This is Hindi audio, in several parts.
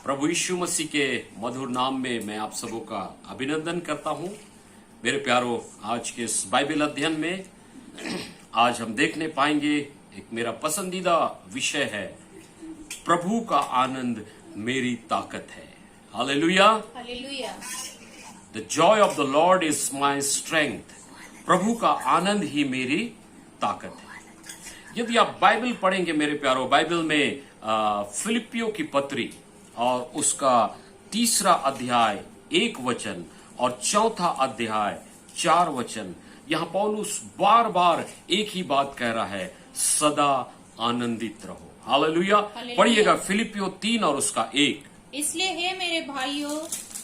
प्रभु यीशु मसीह के मधुर नाम में मैं आप सबों का अभिनंदन करता हूं। मेरे प्यारो, आज के इस बाइबल अध्ययन में आज हम देखने पाएंगे, एक मेरा पसंदीदा विषय है, प्रभु का आनंद मेरी ताकत है। Hallelujah, hallelujah. The joy of the Lord is my strength. प्रभु का आनंद ही मेरी ताकत है। यदि आप बाइबल पढ़ेंगे मेरे प्यारो, बाइबल में फिलिपियों की पत्री और उसका 3 अध्याय 1 वचन और 4 अध्याय 4 वचन, यहां पौलुस बार बार एक ही बात कह रहा है, सदा आनंदित रहो। हालेलुया। पढ़िएगा फिलिपियों 3 और उसका 1। इसलिए हे मेरे भाइयों,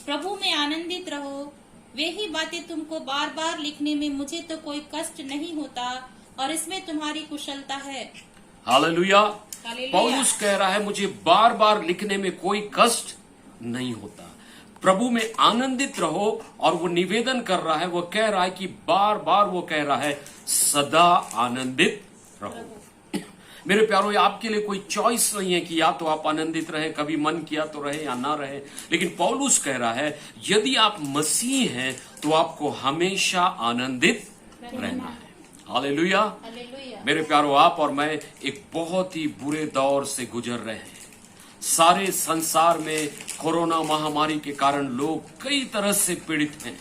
प्रभु में आनंदित रहो। वे ही बातें तुमको बार बार लिखने में मुझे तो कोई कष्ट नहीं होता और इसमें तुम्हारी कुशलता है। हालेलुया। हालेलुया। पौलुस कह रहा है, मुझे बार बार लिखने में कोई कष्ट नहीं होता। प्रभु में आनंदित रहो। और वो निवेदन कर रहा है, वो कह रहा है कि बार बार वो कह रहा है, सदा आनंदित रहो। मेरे प्यारो, ये आपके लिए कोई चॉइस नहीं है कि या तो आप आनंदित रहे, कभी मन किया तो रहे या ना रहे। लेकिन पौलुस कह रहा है, यदि आप मसीह हैं तो आपको हमेशा आनंदित रहना है। हालेलुया। हालेलुया। मेरे प्यारो, आप और मैं एक बहुत ही बुरे दौर से गुजर रहे हैं। सारे संसार में कोरोना महामारी के कारण लोग कई तरह से पीड़ित हैं।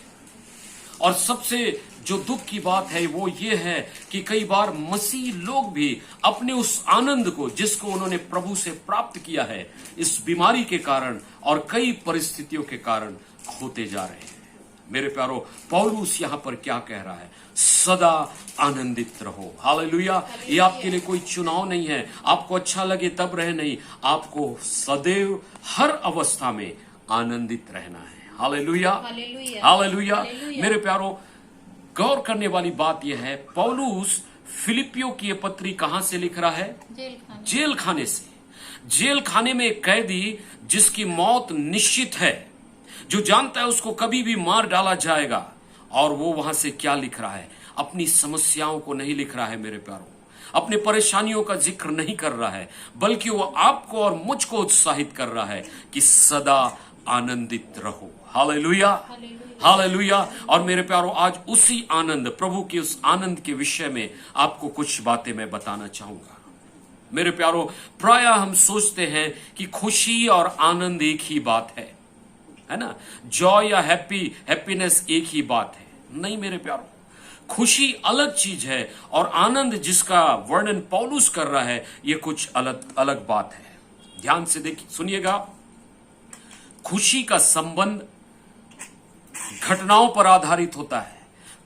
और सबसे जो दुख की बात है वो ये है कि कई बार मसीह लोग भी अपने उस आनंद को, जिसको उन्होंने प्रभु से प्राप्त किया है, इस बीमारी के कारण और कई परिस्थितियों के कारण खोते जा रहे हैं। मेरे प्यारो, पौलुस यहां पर क्या कह रहा है, सदा आनंदित रहो। हालेलुया। ये आपके लिए कोई चुनाव नहीं है, आपको अच्छा लगे तब रहे, नहीं, आपको सदैव हर अवस्था में आनंदित रहना है। Hallelujah, hallelujah. हालेलुया। हालेलुया। मेरे प्यारो, गौर करने वाली बात यह है, पौलुस फिलिपियों की ये पत्री कहां से लिख रहा है? जेल खाने से। जेल खाने में एक कैदी जिसकी मौत निश्चित है, जो जानता है उसको कभी भी मार डाला जाएगा, और वो वहां से क्या लिख रहा है? अपनी समस्याओं को नहीं लिख रहा है मेरे प्यारो, अपने परेशानियों का जिक्र नहीं कर रहा है, बल्कि वो आपको और मुझको उत्साहित कर रहा है कि सदा आनंदित रहो। Hallelujah, hallelujah. और मेरे प्यारो, आज उसी आनंद, प्रभु के उस आनंद के विषय में आपको कुछ बातें मैं बताना चाहूंगा। मेरे प्यारो, प्राय हम सोचते हैं कि खुशी और आनंद एक ही बात है ना? जॉय या हैप्पीनेस एक ही बात है। नहीं मेरे प्यारो, खुशी अलग चीज है और आनंद जिसका वर्णन पौलुस कर रहा है, ये कुछ अलग अलग बात है। ध्यान से देखिए, सुनिएगा। खुशी का संबंध घटनाओं पर आधारित होता है।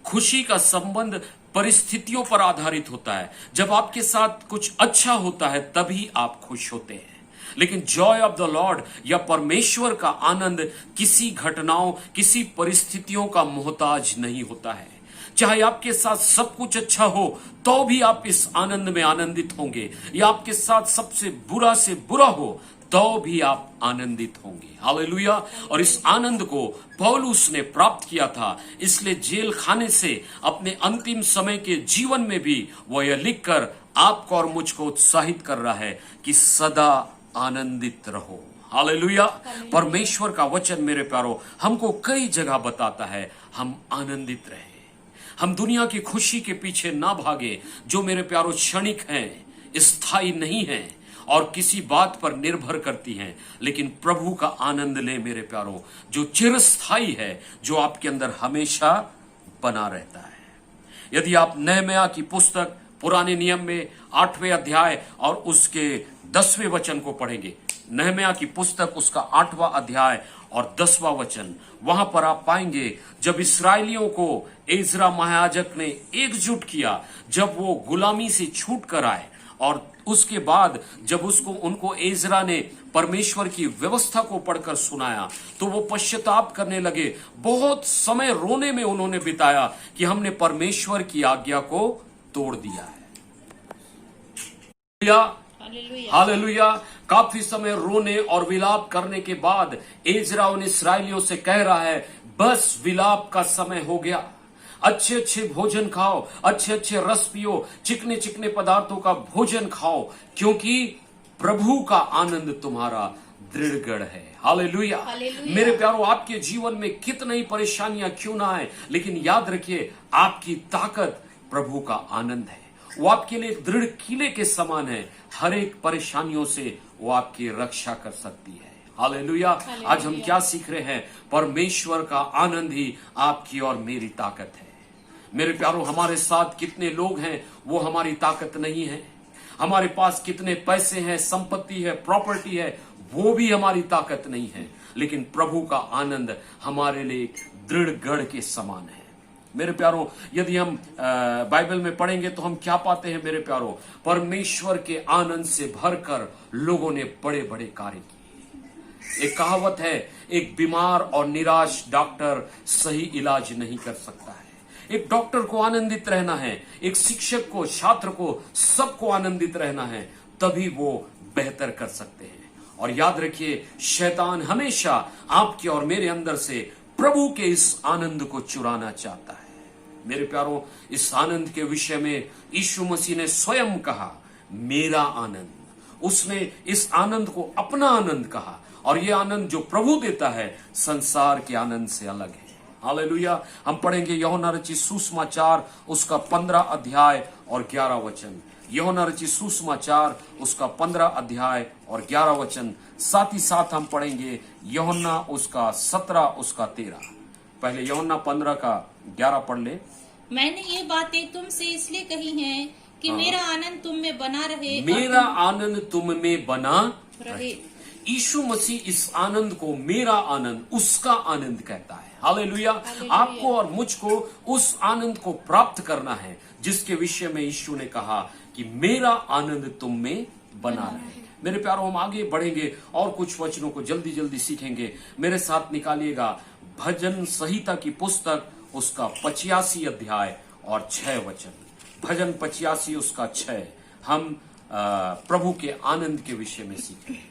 खुशी का संबंध परिस्थितियों पर आधारित होता है। जब आपके साथ कुछ अच्छा होता है तभी आप खुश होते हैं। लेकिन जॉय ऑफ द लॉर्ड या परमेश्वर का आनंद किसी घटनाओं, किसी परिस्थितियों का मोहताज नहीं होता है। चाहे आपके साथ सब कुछ अच्छा हो तो भी आप इस आनंद में आनंदित होंगे, या आपके साथ सबसे बुरा से बुरा हो तो भी आप आनंदित होंगे। हालेलुया। और इस आनंद को पौलुस ने प्राप्त किया था, इसलिए जेल खाने से अपने अंतिम समय के जीवन में भी वो यह लिखकर आपको और मुझको उत्साहित कर रहा है कि सदा आनंदित रहो। हालेलुया। परमेश्वर का वचन मेरे प्यारो हमको कई जगह बताता है, हम आनंदित रहे, हम दुनिया की खुशी के पीछे ना भागे, जो मेरे प्यारो क्षणिक हैं, स्थायी नहीं हैं और किसी बात पर निर्भर करती हैं, लेकिन प्रभु का आनंद ले मेरे प्यारो, जो चिरस्थायी है, जो आपके अंदर हमेशा बना रहता है। यदि आप नहम्याह की पुस्तक पुराने नियम में 8वें अध्याय और उसके 10वें वचन को पढ़ेंगे, नहम्याह की पुस्तक उसका 8वां अध्याय और 10वां वचन, वहां पर आप पाएंगे जब इस्राएलियों को एजरा महायाजक ने एकजुट किया, जब वो गुलामी से छूट कर आए, और उसके बाद जब उनको एजरा ने परमेश्वर की व्यवस्था को पढ़कर सुनाया, तो वो पश्चाताप करने लगे। बहुत समय रोने में उन्होंने बिताया कि हमने परमेश्वर की आज्ञा को तोड़ दिया है। हालेलुया। काफी समय रोने और विलाप करने के बाद एजरा उन इस्राएलियों से कह रहा है, बस विलाप का समय हो गया, अच्छे अच्छे भोजन खाओ, अच्छे अच्छे रस पियो, चिकने चिकने पदार्थों का भोजन खाओ, क्योंकि प्रभु का आनंद तुम्हारा दृढ़ गढ़ है। हालेलुया। हालेलुया। मेरे प्यारो, आपके जीवन में कितनी परेशानियां क्यों ना आए, लेकिन याद रखिए आपकी ताकत प्रभु का आनंद है। वो आपके लिए दृढ़ किले के समान है। हर एक परेशानियों से वो आपकी रक्षा कर सकती है। हालेलुया। आज हम क्या सीख रहे हैं? परमेश्वर का आनंद ही आपकी और मेरी ताकत है। मेरे प्यारो, हमारे साथ कितने लोग हैं वो हमारी ताकत नहीं है। हमारे पास कितने पैसे हैं, संपत्ति है, प्रॉपर्टी है, वो भी हमारी ताकत नहीं है। लेकिन प्रभु का आनंद हमारे लिए दृढ़ गढ़ के समान है। मेरे प्यारो, यदि हम बाइबल में पढ़ेंगे तो हम क्या पाते हैं मेरे प्यारो? परमेश्वर के आनंद से भरकर लोगों ने बड़े बड़े कार्य किए। एक कहावत है, एक बीमार और निराश डॉक्टर सही इलाज नहीं कर सकता है। एक डॉक्टर को आनंदित रहना है, एक शिक्षक को, छात्र को, सबको आनंदित रहना है, तभी वो बेहतर कर सकते हैं। और याद रखिए, शैतान हमेशा आपके और मेरे अंदर से प्रभु के इस आनंद को चुराना चाहता है। मेरे प्यारो, इस आनंद के विषय में यीशु मसीह ने स्वयं कहा, मेरा आनंद। उसने इस आनंद को अपना आनंद कहा, और ये आनंद जो प्रभु देता है संसार के आनंद से अलग है। हालेलुया। हम पढ़ेंगे यूहन्ना रचित सुसमाचार उसका 15 अध्याय और 11 वचन। यूहन्ना रचित सुसमाचार उसका 15 अध्याय और 11 वचन। साथ ही साथ हम पढ़ेंगे यूहन्ना उसका 17 उसका 13। पहले यूहन्ना 15 का 11 पढ़ ले। मैंने ये बातें तुमसे इसलिए कही हैं कि मेरा आनंद तुम में बना रहे। मेरा आनंद तुम में बना रहे। यीशु मसीह इस आनंद को मेरा आनंद, उसका आनंद कहता है। हालेलुया। आपको और मुझको उस आनंद को प्राप्त करना है जिसके विषय में यीशु ने कहा कि मेरा आनंद तुम में बना रहे। मेरे प्यारो, हम आगे बढ़ेंगे और कुछ वचनों को जल्दी जल्दी सीखेंगे। मेरे साथ निकालिएगा भजन संहिता की पुस्तक उसका 85 अध्याय और 6 वचन। भजन 85 उसका 6। हम प्रभु के आनंद के विषय में सीखेंगे।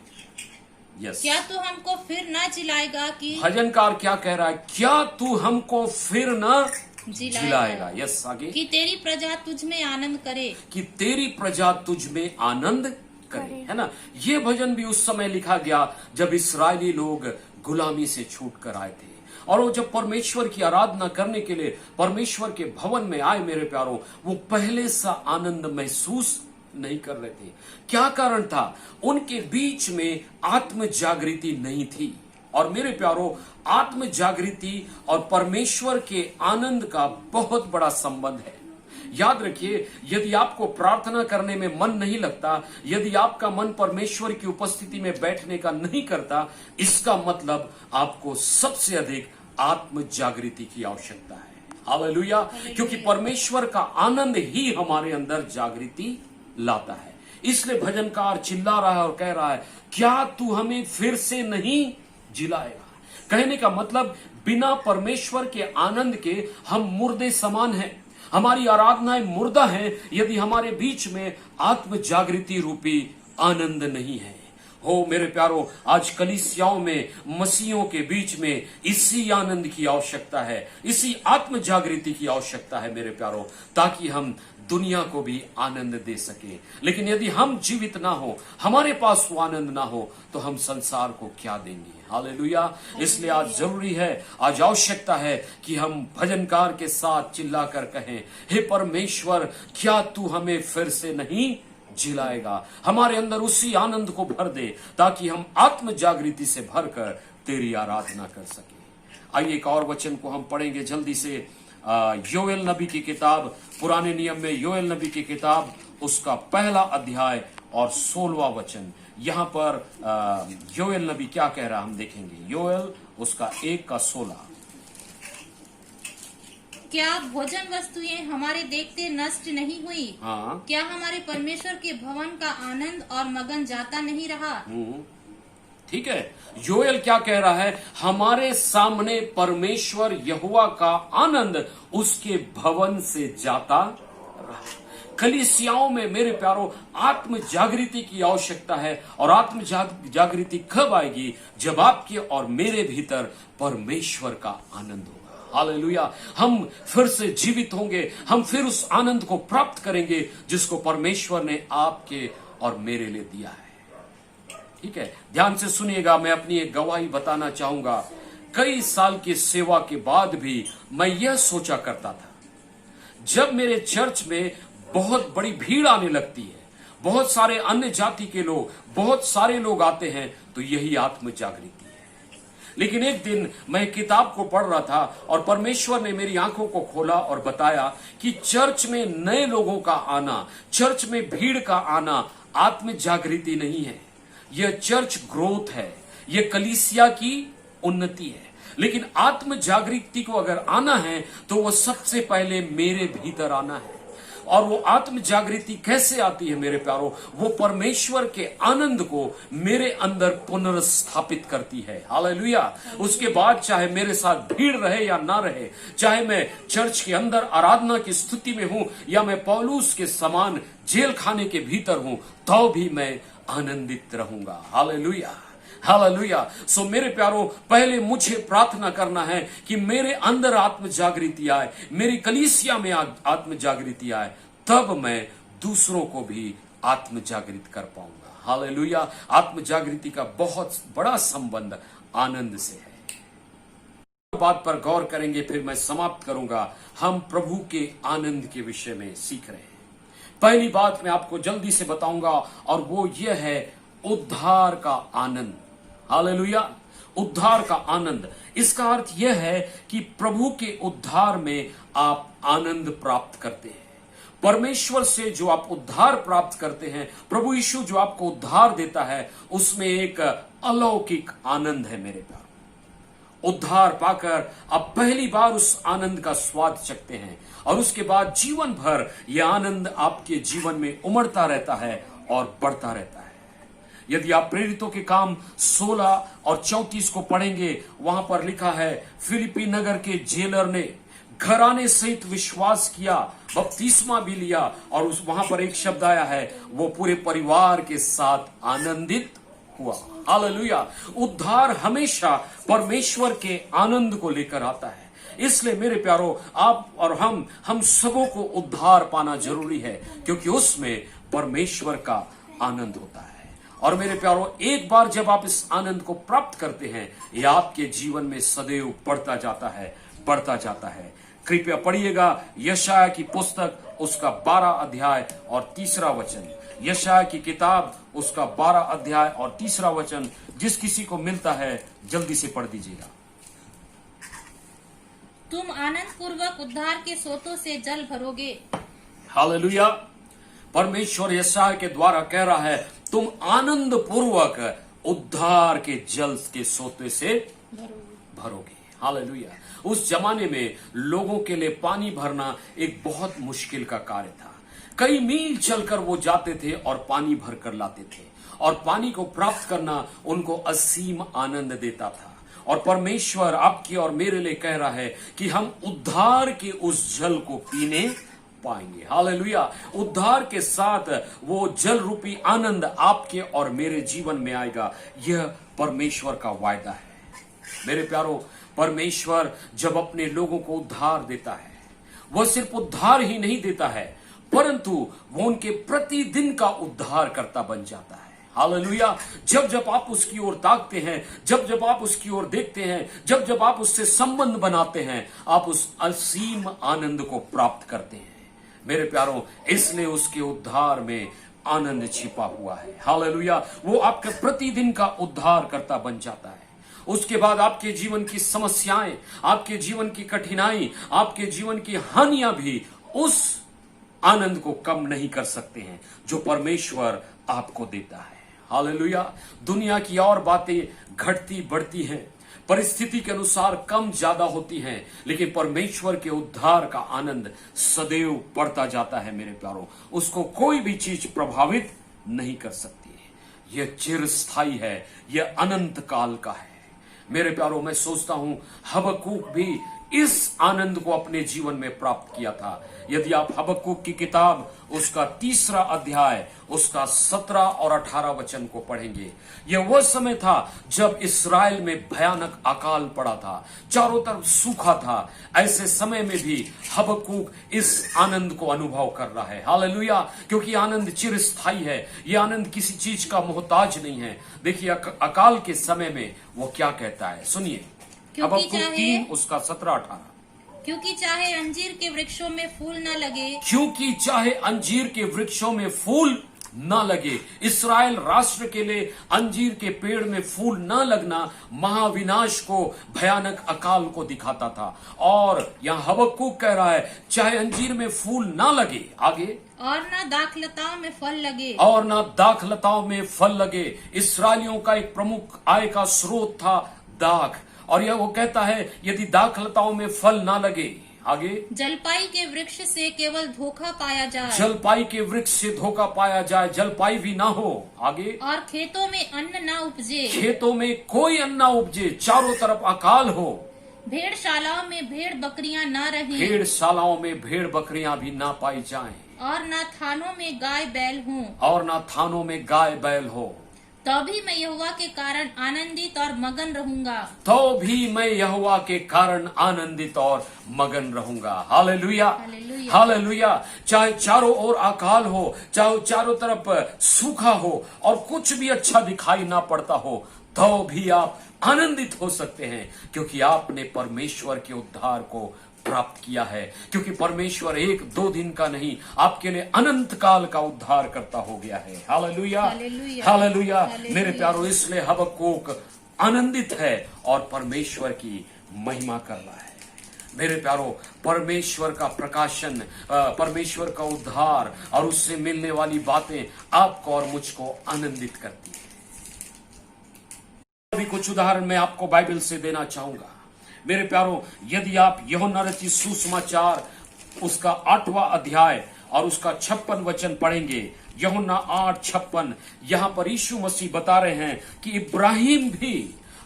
यस। क्या तू हमको फिर ना जिलाएगा कि भजनकार क्या कह रहा है? क्या तू हमको फिर न जिलाएगा? यस, आगे। कि तेरी प्रजा तुझ में आनंद करे। कि तेरी प्रजा तुझ में आनंद करे, है ना। ये भजन भी उस समय लिखा गया जब इस्राएली लोग गुलामी से छूट कर आए थे, और वो जब परमेश्वर की आराधना करने के लिए परमेश्वर के भवन में आए मेरे प्यारो, वो पहले सा आनंद महसूस नहीं कर रहे थे। क्या कारण था? उनके बीच में आत्म जागृति नहीं थी। और मेरे प्यारो, आत्म जागृति और परमेश्वर के आनंद का बहुत बड़ा संबंध है। याद रखिए, यदि आपको प्रार्थना करने में मन नहीं लगता, यदि आपका मन परमेश्वर की उपस्थिति में बैठने का नहीं करता, इसका मतलब आपको सबसे अधिक आत्म जागृति की आवश्यकता है। हालेलुया। क्योंकि परमेश्वर का आनंद ही हमारे अंदर जागृति लाता है। इसलिए भजनकार चिल्ला रहा है और कह रहा है, क्या तू हमें फिर से नहीं जिलाएगा? कहने का मतलब, बिना परमेश्वर के आनंद के हम मुर्दे समान हैं। हमारी आराधनाएं मुर्दा हैं यदि हमारे बीच में आत्म जागृति रूपी आनंद नहीं है। हो मेरे प्यारो, आज कलीसियाओं में, मसीहों के बीच में इसी आनंद की आवश्यकता है, इसी आत्म जागृति की आवश्यकता है मेरे प्यारो, ताकि हम दुनिया को भी आनंद दे सके। लेकिन यदि हम जीवित ना हो, हमारे पास वो आनंद ना हो, तो हम संसार को क्या देंगे? हालेलुया। इसलिए आज जरूरी है, आज आवश्यकता है कि हम भजनकार के साथ चिल्लाकर कहें, हे परमेश्वर, क्या तू हमें फिर से नहीं जिलाएगा? हमारे अंदर उसी आनंद को भर दे ताकि हम आत्म जागृति से भरकर तेरी आराधना कर सके। आइए एक और वचन को हम पढ़ेंगे जल्दी से। योएल नबी की किताब, पुराने नियम में योएल नबी की किताब उसका 1 अध्याय और 16वां वचन। यहाँ पर योएल नबी क्या कह रहा है हम देखेंगे। योएल उसका 1 का 16। क्या भोजन वस्तुएं हमारे देखते नष्ट नहीं हुई? हाँ। क्या हमारे परमेश्वर के भवन का आनंद और मगन जाता नहीं रहा? ठीक है, योएल क्या कह रहा है? हमारे सामने परमेश्वर यहोवा का आनंद उसके भवन से जाता रहा। कलीसियाओं में मेरे प्यारो आत्म जागृति की आवश्यकता है, और आत्म जागृति कब आएगी? जब आपके और मेरे भीतर परमेश्वर का आनंद होगा। हालेलुया। हम फिर से जीवित होंगे, हम फिर उस आनंद को प्राप्त करेंगे जिसको परमेश्वर ने आपके और मेरे लिए दिया है। ठीक है, ध्यान से सुनिएगा, मैं अपनी एक गवाही बताना चाहूंगा। कई साल की सेवा के बाद भी मैं यह सोचा करता था, जब मेरे चर्च में बहुत बड़ी भीड़ आने लगती है, बहुत सारे अन्य जाति के लोग, बहुत सारे लोग आते हैं, तो यही आत्म जागृति है। लेकिन एक दिन मैं एक किताब को पढ़ रहा था और परमेश्वर ने मेरी आंखों को खोला और बताया कि चर्च में नए लोगों का आना, चर्च में भीड़ का आना आत्म जागृति नहीं है, यह चर्च ग्रोथ है, यह कलीसिया की उन्नति है। लेकिन आत्म जागृति को अगर आना है तो वो सबसे पहले मेरे भीतर आना है। और वो आत्म जागृति कैसे आती है मेरे प्यारों? वो परमेश्वर के आनंद को मेरे अंदर पुनर्स्थापित करती है। हालेलुया। उसके बाद चाहे मेरे साथ भीड़ रहे या ना रहे, चाहे मैं चर्च के अंदर आराधना की स्थिति में हूं या मैं पौलुस के समान जेल खाने के भीतर हूं, तो भी मैं आनंदित रहूंगा। Hallelujah, hallelujah. सो मेरे प्यारों, पहले मुझे प्रार्थना करना है कि मेरे अंदर आत्म जागृति आए, मेरी कलीसिया में आत्म जागृति आए, तब मैं दूसरों को भी आत्म जागृत कर पाऊंगा। हालेलुया। आत्म जागृति का बहुत बड़ा संबंध आनंद से है। बात पर गौर करेंगे, फिर मैं समाप्त करूंगा। हम प्रभु के आनंद के विषय में सीख रहे हैं। पहली बात मैं आपको जल्दी से बताऊंगा और वो ये है उद्धार का आनंद। हालेलुया। उद्धार का आनंद, इसका अर्थ यह है कि प्रभु के उद्धार में आप आनंद प्राप्त करते हैं। परमेश्वर से जो आप उद्धार प्राप्त करते हैं, प्रभु यीशु जो आपको उद्धार देता है, उसमें एक अलौकिक आनंद है मेरे प्यार। उद्धार पाकर आप पहली बार उस आनंद का स्वाद चखते हैं और उसके बाद जीवन भर यह आनंद आपके जीवन में उमड़ता रहता है और बढ़ता रहता है। यदि आप प्रेरितों के काम 16 और 34 को पढ़ेंगे, वहां पर लिखा है, फिलिपी नगर के जेलर ने घराने सहित विश्वास किया, बपतिस्मा भी लिया, और वहां पर एक शब्द आया है, वो पूरे परिवार के साथ आनंदित हुआ। हालेलुया। उद्धार हमेशा परमेश्वर के आनंद को लेकर आता है। इसलिए मेरे प्यारों, आप और हम सबों को उद्धार पाना जरूरी है, क्योंकि उसमें परमेश्वर का आनंद होता है। और मेरे प्यारों, एक बार जब आप इस आनंद को प्राप्त करते हैं, यह आपके जीवन में सदैव बढ़ता जाता है, बढ़ता जाता है। कृपया पढ़िएगा यशायाह की पुस्तक, उसका 12 अध्याय और 3 वचन। यशायाह की किताब, उसका 12 अध्याय और 3 वचन। जिस किसी को मिलता है जल्दी से पढ़ दीजिएगा। तुम आनंद पूर्वक उद्धार के सोतों से जल भरोगे। हालेलुया। परमेश्वर यशायाह के द्वारा कह रहा है, तुम आनंद पूर्वक उद्धार के जल के सोते से भरोगे। हालेलुया। उस जमाने में लोगों के लिए पानी भरना एक बहुत मुश्किल का कार्य था। कई मील चलकर वो जाते थे और पानी भर कर लाते थे, और पानी को प्राप्त करना उनको असीम आनंद देता था। और परमेश्वर आपकी और मेरे लिए कह रहा है कि हम उद्धार के उस जल को पीने पाएंगे। हालेलुया। उद्धार के साथ वो जल रूपी आनंद आपके और मेरे जीवन में आएगा। यह परमेश्वर का वायदा है। मेरे प्यारों, परमेश्वर जब अपने लोगों को उद्धार देता है, वह सिर्फ उद्धार ही नहीं देता है, परंतु वो उनके प्रतिदिन का उद्धार करता बन जाता है। हालेलुया। जब जब आप उसकी ओर ताकते हैं, जब जब आप उसकी ओर देखते हैं, जब जब आप उससे संबंध बनाते हैं, आप उस असीम आनंद को प्राप्त करते हैं। मेरे प्यारों, इसलिए उसके उद्धार में आनंद छिपा हुआ है। हालेलुया। वो आपके प्रतिदिन का उद्धार करता बन जाता है। उसके बाद आपके जीवन की समस्याएं, आपके जीवन की कठिनाई, आपके जीवन की हानियां भी उस आनंद को कम नहीं कर सकते हैं जो परमेश्वर आपको देता है। हालेलुया। दुनिया की और बातें घटती बढ़ती हैं, परिस्थिति के अनुसार कम ज्यादा होती हैं, लेकिन परमेश्वर के उद्धार का आनंद सदैव बढ़ता जाता है। मेरे प्यारों, उसको कोई भी चीज प्रभावित नहीं कर सकती है। यह चिरस्थायी है, यह अनंत काल का है। मेरे प्यारों, मैं सोचता हूं हबक्कूक भी इस आनंद को अपने जीवन में प्राप्त किया था। यदि आप हबक्कुक की किताब उसका 3 अध्याय उसका 17 और 18 वचन को पढ़ेंगे, यह वह समय था जब इस्राएल में भयानक अकाल पड़ा था, चारों तरफ सूखा था। ऐसे समय में भी हबक्कुक इस आनंद को अनुभव कर रहा है। हालेलुया, क्योंकि आनंद चिरस्थायी है। यह आनंद किसी चीज का मोहताज नहीं है। देखिए अकाल के समय में वो क्या कहता है, सुनिए हबक्कुक 3 उसका 17-18। क्योंकि चाहे अंजीर के वृक्षों में फूल न लगे, क्योंकि चाहे अंजीर के वृक्षों में फूल न लगे। इस्राएल राष्ट्र के लिए अंजीर के पेड़ में फूल न लगना महाविनाश को, भयानक अकाल को दिखाता था। और यहाँ हबक्कुक कह रहा है चाहे अंजीर में फूल न लगे, आगे और न दाखलताओं में फल लगे, और न दाखलताओं में फल लगे। इस्राएलियों का एक प्रमुख आय का स्रोत था दाख, और यह वो कहता है यदि दाखलताओं में फल ना लगे, आगे जलपाई के वृक्ष से केवल धोखा पाया जाए, जलपाई के वृक्ष से धोखा पाया जाए, जलपाई भी ना हो, आगे और खेतों में अन्न ना उपजे, खेतों में कोई अन्न ना उपजे, चारों तरफ अकाल हो, भेड़शालाओं में भेड़ बकरियां ना रहें, भेड़शालाओं में भेड़ बकरियां भी ना पाई जाएं, और न थानों में गाय बैल हों, और ना थानों में गाय बैल हो। तो भी मैं यहोवा के कारण आनंदित और मगन रहूंगा, तो भी मैं यहोवा के कारण आनंदित और मगन रहूंगा। Hallelujah, hallelujah. हालेलुया। चाहे चारों ओर अकाल हो, चाहे चारों तरफ सूखा हो और कुछ भी अच्छा दिखाई ना पड़ता हो, तो भी आप आनंदित हो सकते हैं, क्योंकि आपने परमेश्वर के उद्धार को प्राप्त किया है। क्योंकि परमेश्वर 1-2 दिन का नहीं, आपके लिए अनंत काल का उद्धार करता हो गया है। Hallelujah, hallelujah, hallelujah. हालेलुया। मेरे प्यारो, इसलिए हबक्कुक आनंदित है और परमेश्वर की महिमा कर रहा है। मेरे प्यारो, परमेश्वर का प्रकाशन, परमेश्वर का उद्धार और उससे मिलने वाली बातें आपको और मुझको आनंदित करती है। अभी कुछ उदाहरण मैं आपको बाइबल से देना चाहूंगा। मेरे प्यारो, यदि आप यूहन्ना रचित सुसमाचार उसका 8वां अध्याय और उसका 56 वचन पढ़ेंगे, यूहन्ना 8:56, यहां पर यीशु मसीह बता रहे हैं कि इब्राहिम भी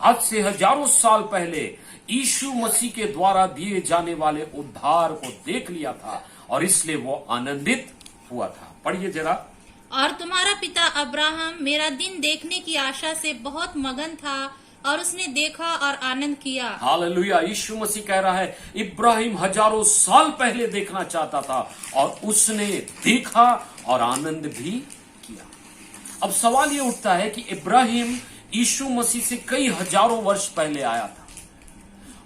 आज से हजारों साल पहले यीशु मसीह के द्वारा दिए जाने वाले उद्धार को देख लिया था और इसलिए वो आनंदित हुआ था। पढ़िए जरा। और तुम्हारा पिता अब्राहम मेरा दिन देखने की आशा से बहुत मगन था और उसने देखा और आनंद किया। हालेलुया। यीशु मसीह कह रहा है इब्राहिम हजारों साल पहले देखना चाहता था और उसने देखा और आनंद भी किया। अब सवाल ये उठता है कि इब्राहिम यीशु मसीह से कई हजारों वर्ष पहले आया था,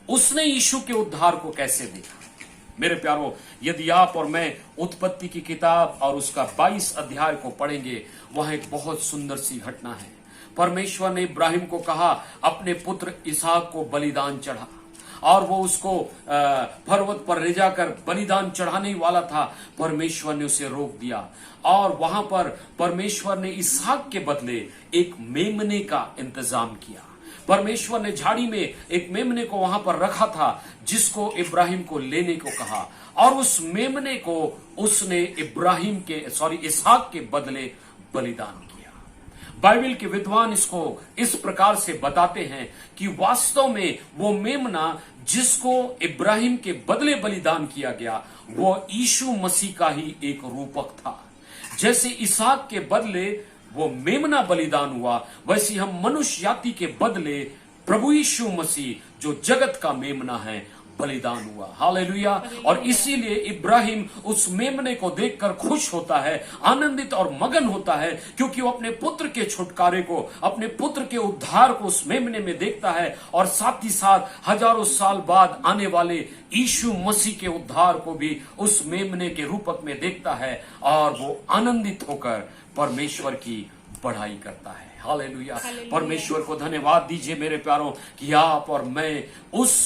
उसने यीशु के उद्धार को कैसे देखा? मेरे प्यारो, यदि आप और मैं उत्पत्ति की किताब और उसका 22 अध्याय को पढ़ेंगे, वहां एक बहुत सुंदर सी घटना है। परमेश्वर ने इब्राहिम को कहा अपने पुत्र इसहाक को बलिदान चढ़ा, और वो उसको पर्वत पर ले जाकर बलिदान चढ़ाने वाला था। परमेश्वर ने उसे रोक दिया और वहां पर परमेश्वर ने इसहाक के बदले एक मेमने का इंतजाम किया। परमेश्वर ने झाड़ी में एक मेमने को वहां पर रखा था, जिसको इब्राहिम को लेने को कहा, और उस मेमने को उसने इसहाक के बदले बलिदान किया। बाइबल के विद्वान इसको इस प्रकार से बताते हैं कि वास्तव में वो मेमना जिसको इब्राहिम के बदले बलिदान किया गया, वो यीशु मसीह का ही एक रूपक था। जैसे इसहाक के बदले वो मेमना बलिदान हुआ, वैसे हम मनुष्य जाति के बदले प्रभु यीशु मसीह जो जगत का मेमना है बलिदान हुआ। हालेलुया। और इसीलिए इब्राहिम उस मेमने को देखकर खुश होता है, आनंदित और मगन होता है, क्योंकि वो अपने पुत्र के छुटकारे को, अपने पुत्र के उद्धार को उस मेमने में देखता है, और साथ ही साथ हजारों साल बाद आने वाले यीशु मसीह के उद्धार को भी उस मेमने के रूपक में देखता है, और वो आनंदित होकर परमेश्वर की बढ़ाई करता है। हालेलुया। परमेश्वर को धन्यवाद दीजिए मेरे प्यारों कि आप और मैं उस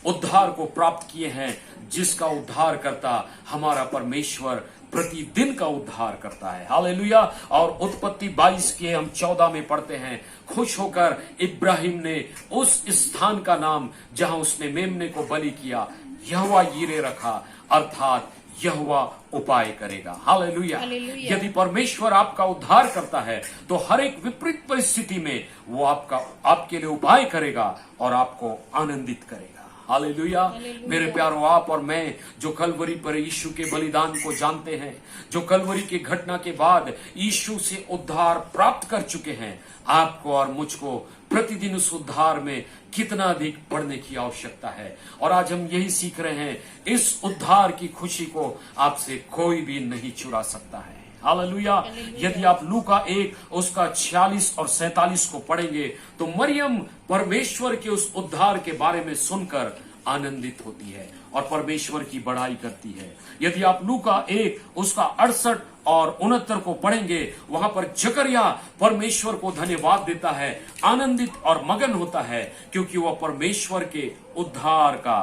उद्धार को प्राप्त किए हैं जिसका उद्धार करता हमारा परमेश्वर प्रतिदिन का उद्धार करता है। हालेलुया। और उत्पत्ति 22 के हम 14 में पढ़ते हैं, खुश होकर इब्राहिम ने उस स्थान का नाम जहां उसने मेमने को बलि किया यहोवा यीरे रखा, अर्थात यहोवा उपाय करेगा। हालेलुया। यदि परमेश्वर आपका उद्धार करता है तो हर एक विपरीत परिस्थिति में वो आपके लिए उपाय करेगा और आपको आनंदित करेगा। हालेलुया। हालेलुया। मेरे प्यारों, आप और मैं जो कलवरी पर यीशु के बलिदान को जानते हैं, जो कलवरी की घटना के बाद यीशु से उद्धार प्राप्त कर चुके हैं, आपको और मुझको प्रतिदिन उस उद्धार में कितना अधिक बढ़ने की आवश्यकता है। और आज हम यही सीख रहे हैं, इस उद्धार की खुशी को आपसे कोई भी नहीं चुरा सकता है। हालेलुया। यदि आप लूका 1 उसका 46 और 47 को पढ़ेंगे तो मरियम परमेश्वर के उस उद्धार के बारे में सुनकर आनंदित होती है और परमेश्वर की बड़ाई करती है। यदि आप लूका 1 उसका 68 और 69 को पढ़ेंगे, वहां पर जकरिया परमेश्वर को धन्यवाद देता है, आनंदित और मगन होता है, क्योंकि वह परमेश्वर के उद्धार का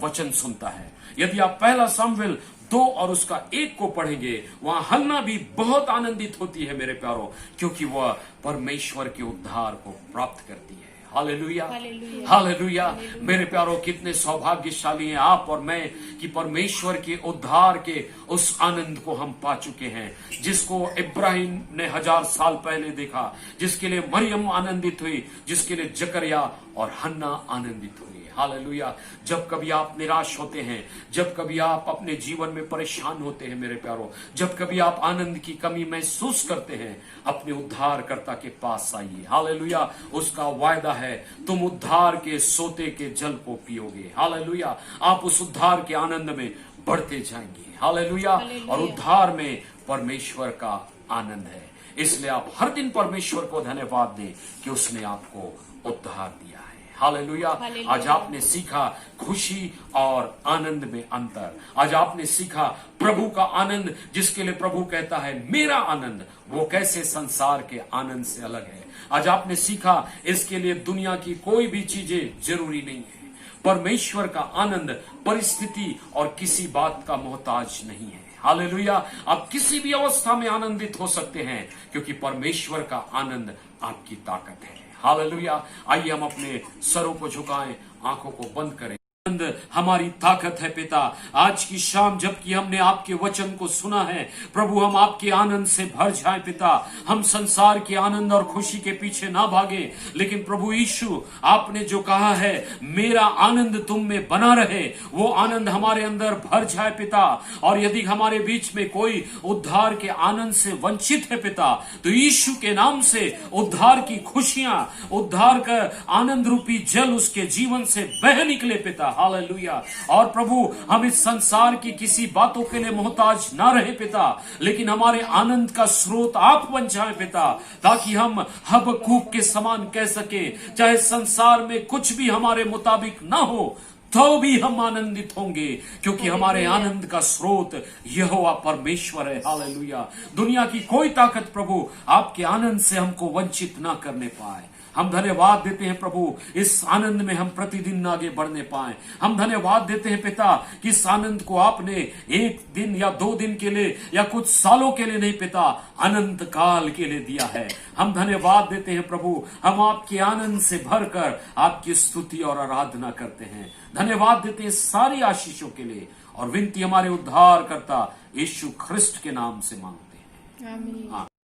वचन सुनता है। यदि आप पहला शमूएल 2 और उसका 1 को पढ़ेंगे, वहां हन्ना भी बहुत आनंदित होती है मेरे प्यारों, क्योंकि वह परमेश्वर के उद्धार को प्राप्त करती है। Hallelujah, hallelujah. मेरे प्यारों, कितने सौभाग्यशाली हैं आप और मैं कि परमेश्वर के उद्धार के उस आनंद को हम पा चुके हैं, जिसको इब्राहिम ने 1000 साल पहले देखा, जिसके लिए मरियम आनंदित हुई, जिसके लिए जकरिया और हन्ना आनंदित हुई। हालेलुया। जब कभी आप निराश होते हैं, जब कभी आप अपने जीवन में परेशान होते हैं मेरे प्यारों, जब कभी आप आनंद की कमी महसूस करते हैं, अपने उद्धारकर्ता के पास आइए। हालेलुया। उसका वायदा है, तुम उद्धार के सोते के जल को पियोगे। हालेलुया। आप उस उद्धार के आनंद में बढ़ते जाएंगे। हालेलुया। और उद्धार में परमेश्वर का आनंद है, इसलिए आप हर दिन परमेश्वर को धन्यवाद दें कि उसने आपको उद्धार दिया है। हालेलुया। आज आपने सीखा खुशी और आनंद में अंतर। आज आपने सीखा प्रभु का आनंद, जिसके लिए प्रभु कहता है मेरा आनंद, वो कैसे संसार के आनंद से अलग है। आज आपने सीखा इसके लिए दुनिया की कोई भी चीजें जरूरी नहीं है। परमेश्वर का आनंद परिस्थिति और किसी बात का मोहताज नहीं है। हालेलुया। आप किसी भी अवस्था में आनंदित हो सकते हैं, क्योंकि परमेश्वर का आनंद आपकी ताकत है। हालेलुया। आइए हम अपने सरों को झुकाएं, आंखों को बंद करें। आनंद हमारी ताकत है पिता। आज की शाम जबकि हमने आपके वचन को सुना है प्रभु, हम आपके आनंद से भर जाएं पिता। हम संसार के आनंद और खुशी के पीछे ना भागे, लेकिन प्रभु यीशु, आपने जो कहा है मेरा आनंद तुम में बना रहे, वो आनंद हमारे अंदर भर जाए पिता। और यदि हमारे बीच में कोई उद्धार के आनंद से वंचित है पिता, तो यीशु के नाम से उद्धार की खुशियां, उद्धार का आनंद रूपी जल उसके जीवन से बह निकले पिता। हालेलुया। और प्रभु, हम इस संसार की किसी बातों के लिए मोहताज ना रहे पिता, लेकिन हमारे आनंद का स्रोत आप बन जाए पिता, ताकि हम हबक्कूक के समान कह सके, चाहे संसार में कुछ भी हमारे मुताबिक ना हो तो भी हम आनंदित होंगे, क्योंकि हमारे आनंद का स्रोत यहोवा परमेश्वर है। हालेलुया। दुनिया की कोई ताकत प्रभु आपके आनंद से हमको वंचित ना करने पाए। हम धन्यवाद देते हैं प्रभु, इस आनंद में हम प्रतिदिन आगे बढ़ने पाए। हम धन्यवाद देते हैं पिता कि इस आनंद को आपने 1 दिन या 2 दिन के लिए या कुछ सालों के लिए नहीं पिता, अनंत काल के लिए दिया है। हम धन्यवाद देते हैं प्रभु, हम आपके आनंद से भरकर आपकी स्तुति और आराधना करते हैं। धन्यवाद देते हैं सारी आशीषों के लिए, और विनती हमारे उद्धारकर्ता यीशु ख्रिस्ट के नाम से मांगते हैं। आमीन।